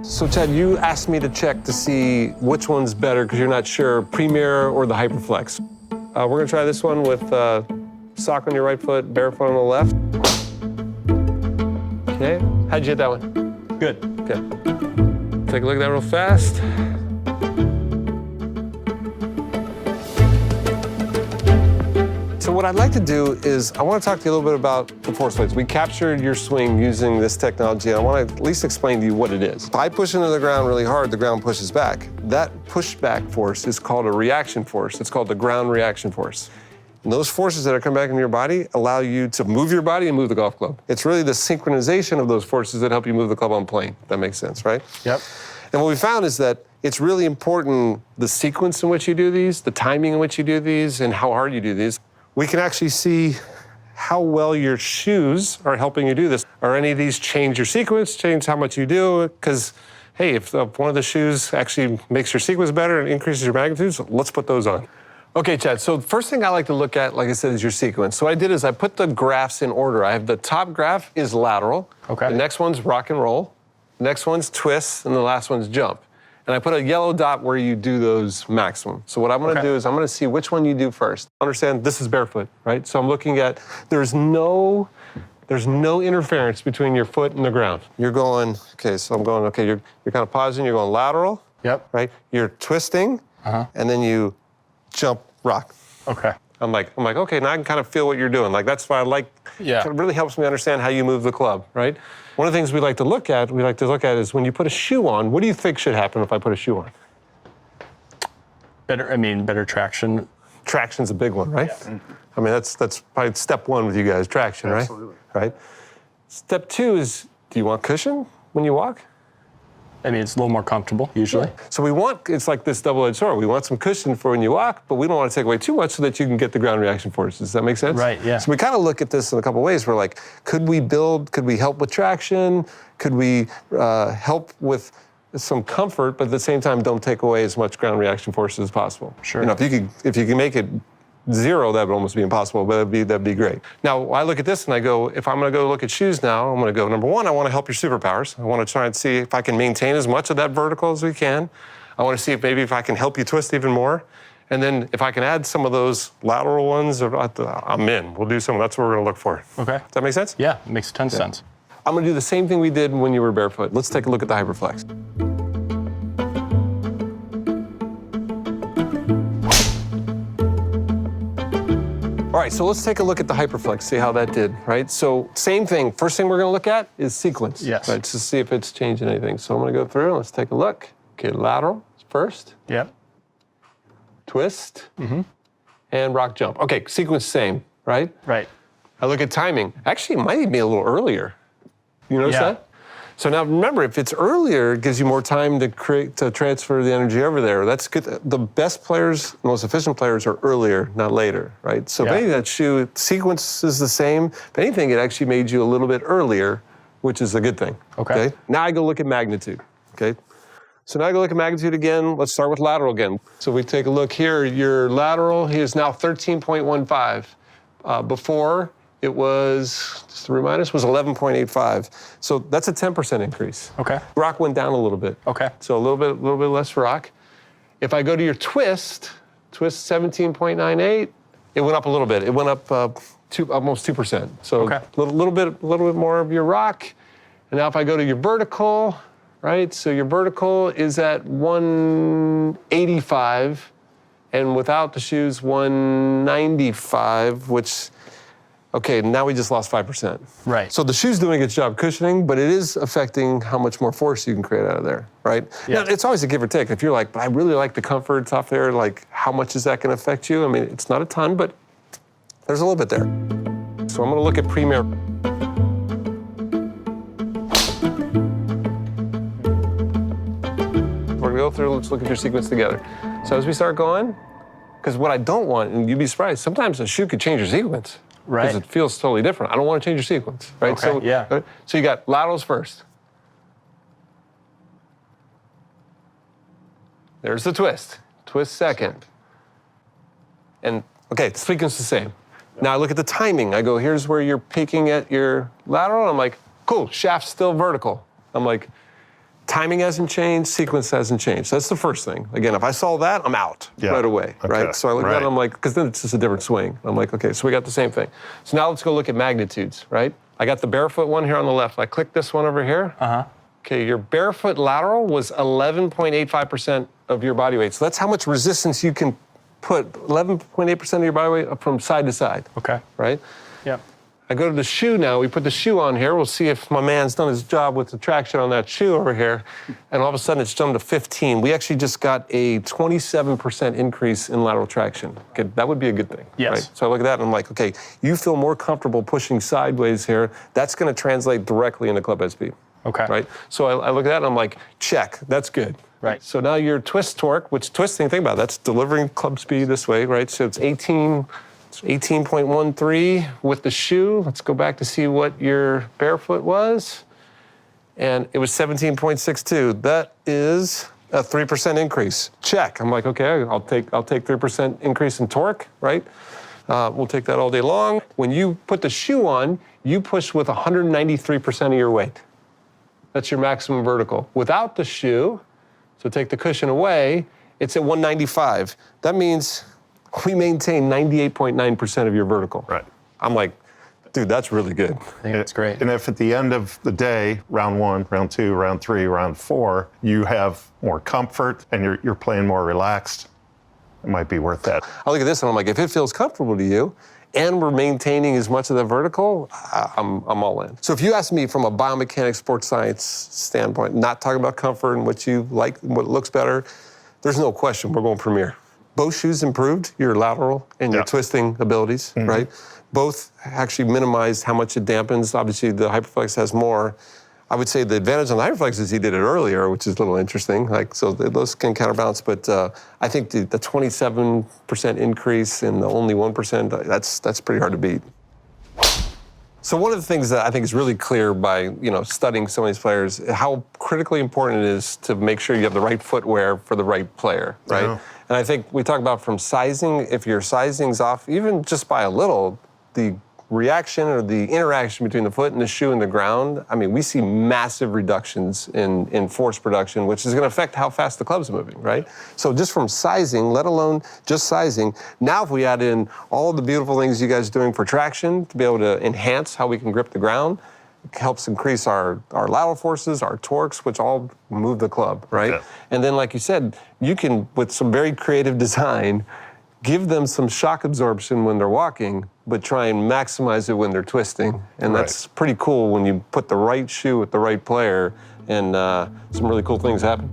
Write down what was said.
So Chad, you asked me to check to see which one's better because you're not sure, Premier or the Hyperflex. We're gonna try this one with sock on your right foot, barefoot on the left. Okay, how'd you hit that one? Good. Okay. Take a look at that real fast. So what I'd like to do is I want to talk to you a little bit about the force plates. We captured your swing using this technology, and I want to at least explain to you what it is. If I push into the ground really hard, the ground pushes back. That pushback force is called a reaction force. It's called the ground reaction force. And those forces that are coming back into your body allow you to move your body and move the golf club. It's really the synchronization of those forces that help you move the club on plane. That makes sense, right? Yep. And what we found is that it's really important the sequence in which you do these, the timing in which you do these, and how hard you do these. We can actually see how well your shoes are helping you do this. Are any of these change your sequence, change how much you do? Because, hey, if one of the shoes actually makes your sequence better and increases your magnitudes, let's put those on. Okay, Chad, so the first thing I like to look at, like I said, is your sequence. So what I did is I put the graphs in order. I have the top graph is lateral. Okay. The next one's rock and roll. The next one's twist, and the last one's jump. And I put a yellow dot where you do those maximum. So what I'm gonna do is I'm gonna see which one you do first. Understand, this is barefoot, right? So I'm looking at, there's no interference between your foot and the ground. You're going, okay, so I'm going, okay, you're kind of pausing, you're going lateral. Yep. Right? You're twisting, and then you jump rock. Okay. I'm like, okay, now I can kind of feel what you're doing. Like, that's why I like, Yeah. it really helps me understand how you move the club, right? One of the things we like to look at is when you put a shoe on, what do you think should happen if I put a shoe on? Better traction. Traction's a big one, right? Yeah. I mean, that's probably step one with you guys, traction, right? Absolutely. Right? Step two is, do you want cushion when you walk? It's a little more comfortable, usually. So it's like this double-edged sword. We want some cushion for when you walk, but we don't want to take away too much so that you can get the ground reaction forces. Does that make sense? Right, yeah. So we kind of look at this in a couple ways. We're like, could we help with traction? Could we help with some comfort, but at the same time, don't take away as much ground reaction forces as possible? Sure. You know, if you can make it zero, that would almost be impossible, but that'd be great. Now, I look at this and I go, if I'm gonna go look at shoes now, I'm gonna go, number one, I wanna help your superpowers. I wanna try and see if I can maintain as much of that vertical as we can. I wanna see if I can help you twist even more. And then if I can add some of those lateral ones, I'm in. We'll do some, that's what we're gonna look for. Okay. Does that make sense? Yeah, it makes a ton of sense. I'm gonna do the same thing we did when you were barefoot. Let's take a look at the Hyperflex. All right, so let's take a look at the Hyperflex, see how that did, right? So same thing, first thing we're gonna look at is sequence. Yes. Right, to see if it's changing anything. So I'm gonna go through, let's take a look. Okay, lateral first, Yep. twist, and rock jump. Okay, sequence same, right? Right. I look at timing. Actually, it might even be a little earlier. You notice Yeah. that? So now remember, if it's earlier, it gives you more time to transfer the energy over there. That's good. The best players, most efficient players are earlier, not later, right? So maybe that shoe sequence is the same. If anything, it actually made you a little bit earlier, which is a good thing. Okay. Now I go look at magnitude, okay? So now I go look at magnitude again. Let's start with lateral again. So we take a look here. Your lateral is now 13.15. Before, it was, just to remind us, was 11.85. So that's a 10% increase. Okay. Rock went down a little bit. Okay. So a little bit less rock. If I go to your twist 17.98, it went up a little bit. It went up almost 2%. So Okay. a little bit more of your rock. And now if I go to your vertical, right? So your vertical is at 185, and without the shoes, 195, which, okay, now we just lost 5%. Right. So the shoe's doing its job cushioning, but it is affecting how much more force you can create out of there, right? Yeah. Now, it's always a give or take. If you're like, but I really like the comfort off there, like, how much is that gonna affect you? I mean, it's not a ton, but there's a little bit there. So I'm gonna look at Premier. We're gonna go through, let's look at your sequence together. So as we start going, because what I don't want, and you'd be surprised, sometimes a shoe could change your sequence. Right. Because it feels totally different. I don't want to change your sequence, right? Okay, So, yeah. So you got laterals first. There's the twist. Twist second. And, okay, the sequence is the same. Now I look at the timing. I go, here's where you're peaking at your lateral. And I'm like, cool, shaft's still vertical. I'm like, timing hasn't changed, sequence hasn't changed. That's the first thing. Again, if I saw that, I'm out right away, right? So I look at that, I'm like, because then it's just a different swing. I'm like, okay, so we got the same thing. So now let's go look at magnitudes, right? I got the barefoot one here on the left. I click this one over here. Okay, your barefoot lateral was 11.85% of your body weight. So that's how much resistance you can put, 11.8% of your body weight from side to side. Okay. Right? Yep. I go to the shoe now. We put the shoe on here. We'll see if my man's done his job with the traction on that shoe over here. And all of a sudden, it's jumped to 15. We actually just got a 27% increase in lateral traction. Okay, that would be a good thing. Yes. Right? So I look at that and I'm like, okay, you feel more comfortable pushing sideways here. That's going to translate directly into club head speed. Okay. Right? So I look at that and I'm like, check, that's good. Right. So now your twist torque, which twisting, think about it, that's delivering club speed this way, right? So it's 18.13 with the shoe. Let's go back to see what your barefoot was. And it was 17.62. That is a 3% increase. Check. I'm like, okay, I'll take 3% increase in torque, right? We'll take that all day long. When you put the shoe on, you push with 193% of your weight. That's your maximum vertical. Without the shoe, so take the cushion away, it's at 195. That means we maintain 98.9% of your vertical. Right. I'm like, dude, that's really good. I think that's great. And if at the end of the day, round 1, round 2, round 3, round 4, you have more comfort and you're playing more relaxed, it might be worth that. I look at this and I'm like, if it feels comfortable to you and we're maintaining as much of the vertical, I'm all in. So if you ask me from a biomechanics, sports science standpoint, not talking about comfort and what you like, what looks better, there's no question we're going Premier. Both shoes improved your lateral and your twisting abilities, right? Both actually minimized how much it dampens. Obviously, the Hyperflex has more. I would say the advantage on the Hyperflex is he did it earlier, which is a little interesting. Like, so those can counterbalance. But I think the 27% increase and the only 1%, that's pretty hard to beat. So one of the things that I think is really clear by studying some of these players, how critically important it is to make sure you have the right footwear for the right player, right? Yeah. And I think we talk about from sizing, if your sizing's off, even just by a little, the reaction or the interaction between the foot and the shoe and the ground, I mean, we see massive reductions in force production, which is going to affect how fast the club's moving, right? So just from sizing, let alone just sizing, now if we add in all the beautiful things you guys are doing for traction to be able to enhance how we can grip the ground, it helps increase our lateral forces, our torques, which all move the club, right? Yeah. And then, like you said, you can, with some very creative design, give them some shock absorption when they're walking, but try and maximize it when they're twisting. And that's pretty cool when you put the right shoe with the right player and some really cool things happen.